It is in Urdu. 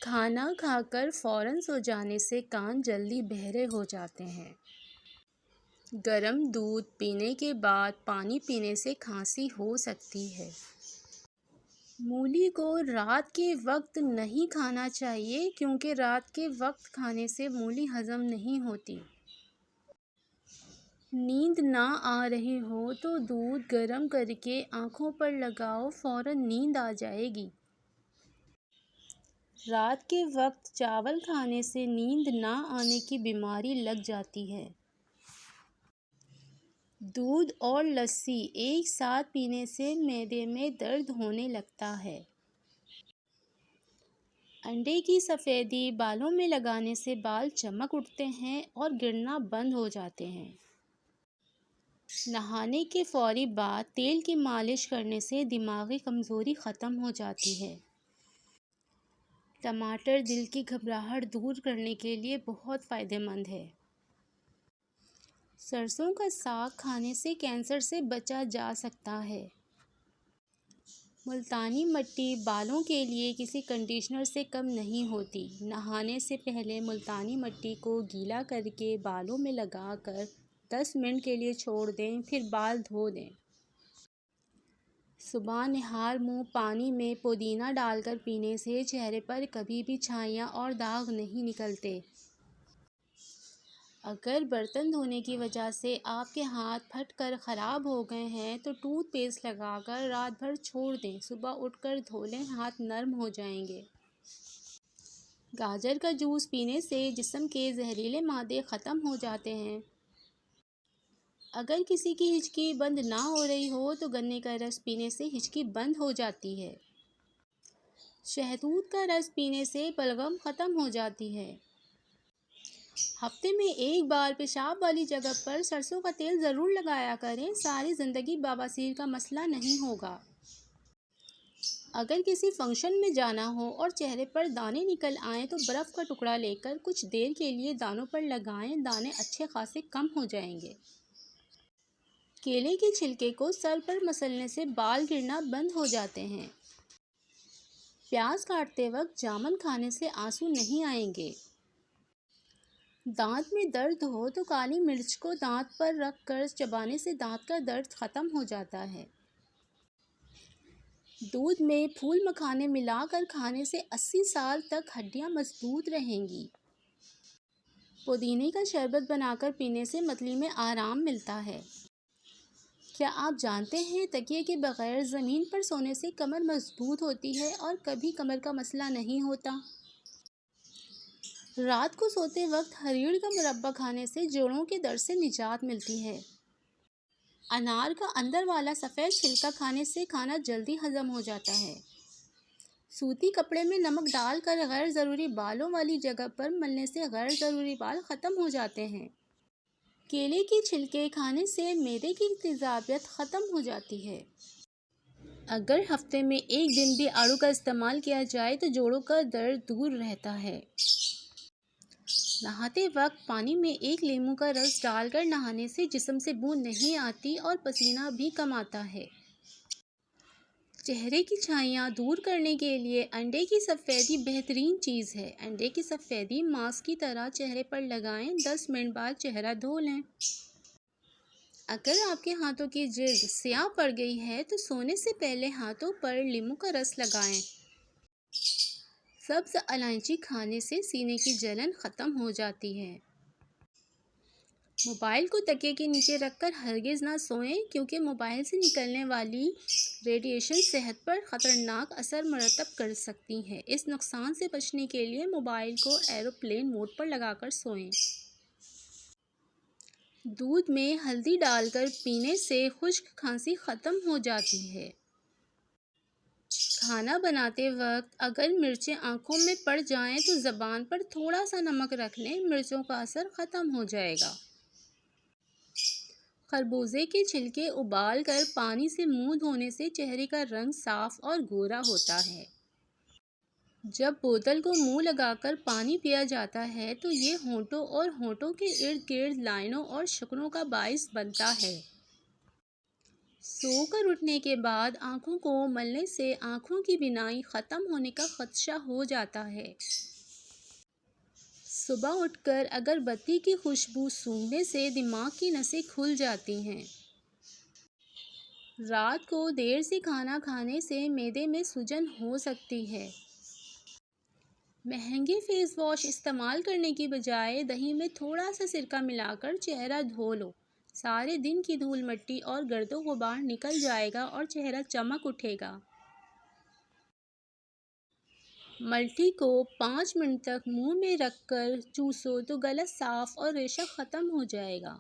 کھانا کھا کر فوراً سو جانے سے کان جلدی بہرے ہو جاتے ہیں۔ گرم دودھ پینے کے بعد پانی پینے سے کھانسی ہو سکتی ہے۔ مولی کو رات کے وقت نہیں کھانا چاہیے کیونکہ رات کے وقت کھانے سے مولی ہضم نہیں ہوتی۔ نیند نہ آ رہی ہو تو دودھ گرم کر کے آنکھوں پر لگاؤ، فوراً نیند آ جائے گی۔ رات کے وقت چاول کھانے سے نیند نہ آنے کی بیماری لگ جاتی ہے۔ دودھ اور لسی ایک ساتھ پینے سے معدے میں درد ہونے لگتا ہے۔ انڈے کی سفیدی بالوں میں لگانے سے بال چمک اٹھتے ہیں اور گرنا بند ہو جاتے ہیں۔ نہانے کے فوری بعد تیل کی مالش کرنے سے دماغی کمزوری ختم ہو جاتی ہے۔ ٹماٹر دل کی گھبراہٹ دور کرنے کے لیے بہت فائدہ مند ہے۔ سرسوں کا ساگ کھانے سے کینسر سے بچا جا سکتا ہے۔ ملتانی مٹی بالوں کے لیے کسی کنڈیشنر سے کم نہیں ہوتی۔ نہانے سے پہلے ملتانی مٹی کو گیلا کر کے بالوں میں لگا کر 10 منٹ کے لیے چھوڑ دیں، پھر بال دھو دیں۔ صبح نہار منہ پانی میں پودینہ ڈال کر پینے سے چہرے پر کبھی بھی چھائیاں اور داغ نہیں نکلتے۔ اگر برتن دھونے کی وجہ سے آپ کے ہاتھ پھٹ کر خراب ہو گئے ہیں تو ٹوتھ پیسٹ لگا کر رات بھر چھوڑ دیں، صبح اٹھ کر دھو لیں، ہاتھ نرم ہو جائیں گے۔ گاجر کا جوس پینے سے جسم کے زہریلے مادے ختم ہو جاتے ہیں۔ اگر کسی کی ہچکی بند نہ ہو رہی ہو تو گنے کا رس پینے سے ہچکی بند ہو جاتی ہے۔ شہتوت کا رس پینے سے بلغم ختم ہو جاتی ہے۔ ہفتے میں ایک بار پیشاب والی جگہ پر سرسوں کا تیل ضرور لگایا کریں، ساری زندگی بواسیر کا مسئلہ نہیں ہوگا۔ اگر کسی فنکشن میں جانا ہو اور چہرے پر دانے نکل آئیں تو برف کا ٹکڑا لے کر کچھ دیر کے لیے دانوں پر لگائیں، دانے اچھے خاصے کم ہو جائیں گے۔ کیلے کے چھلکے کو سر پر مسلنے سے بال گرنا بند ہو جاتے ہیں۔ پیاز کاٹتے وقت جامن کھانے سے آنسو نہیں آئیں گے۔ دانت میں درد ہو تو کالی مرچ کو دانت پر رکھ کر چبانے سے دانت کا درد ختم ہو جاتا ہے۔ دودھ میں پھول مکھانے ملا کر کھانے سے 80 سال تک ہڈیاں مضبوط رہیں گی۔ پودینے کا شربت بنا کر پینے سے متلی میں آرام ملتا ہے۔ کیا آپ جانتے ہیں تکیے کے بغیر زمین پر سونے سے کمر مضبوط ہوتی ہے اور کبھی کمر کا مسئلہ نہیں ہوتا؟ رات کو سوتے وقت ہریڑ کا مربع کھانے سے جوڑوں کے درد سے نجات ملتی ہے۔ انار کا اندر والا سفید چھلکا کھانے سے کھانا جلدی ہضم ہو جاتا ہے۔ سوتی کپڑے میں نمک ڈال کر غیر ضروری بالوں والی جگہ پر ملنے سے غیر ضروری بال ختم ہو جاتے ہیں۔ کیلے کے چھلکے کھانے سے معدے کی تیزابیت ختم ہو جاتی ہے۔ اگر ہفتے میں ایک دن بھی آڑو کا استعمال کیا جائے تو جوڑوں کا درد دور رہتا ہے۔ نہاتے وقت پانی میں ایک لیموں کا رس ڈال کر نہانے سے جسم سے بو نہیں آتی اور پسینہ بھی کم آتا ہے۔ چہرے کی چھائیاں دور کرنے کے لیے انڈے کی سفیدی بہترین چیز ہے۔ انڈے کی سفیدی ماسک کی طرح چہرے پر لگائیں، 10 منٹ بعد چہرہ دھو لیں۔ اگر آپ کے ہاتھوں کی جلد سیاہ پڑ گئی ہے تو سونے سے پہلے ہاتھوں پر لیموں کا رس لگائیں۔ سبز الائچی کھانے سے سینے کی جلن ختم ہو جاتی ہے۔ موبائل کو تکیے کے نیچے رکھ کر ہرگز نہ سوئیں کیونکہ موبائل سے نکلنے والی ریڈیشن صحت پر خطرناک اثر مرتب کر سکتی ہے۔ اس نقصان سے بچنے کے لیے موبائل کو ایروپلین موڈ پر لگا کر سوئیں۔ دودھ میں ہلدی ڈال کر پینے سے خشک کھانسی ختم ہو جاتی ہے۔ کھانا بناتے وقت اگر مرچیں آنکھوں میں پڑ جائیں تو زبان پر تھوڑا سا نمک رکھ لیں، مرچوں کا اثر ختم ہو جائے گا۔ خربوزے کے چھلکے ابال کر پانی سے منہ دھونے سے چہرے کا رنگ صاف اور گورا ہوتا ہے۔ جب بوتل کو منہ لگا کر پانی پیا جاتا ہے تو یہ ہونٹوں اور ہونٹوں کے ارد گرد لائنوں اور شکنوں کا باعث بنتا ہے۔ سو کر اٹھنے کے بعد آنکھوں کو ملنے سے آنکھوں کی بینائی ختم ہونے کا خدشہ ہو جاتا ہے۔ صبح اٹھ کر اگربتی کی خوشبو سونگھنے سے دماغ کی نسیں کھل جاتی ہیں۔ رات کو دیر سے کھانا کھانے سے معدے میں سوجن ہو سکتی ہے۔ مہنگے فیس واش استعمال کرنے کی بجائے دہی میں تھوڑا سا سرکہ ملا کر چہرہ دھو لو۔ سارے دن کی دھول مٹی اور گرد و غبار نکل جائے گا اور چہرہ چمک اٹھے گا۔ ملٹھی کو 5 منٹ تک منہ میں رکھ کر چوسو تو گلا صاف اور ریشہ ختم ہو جائے گا۔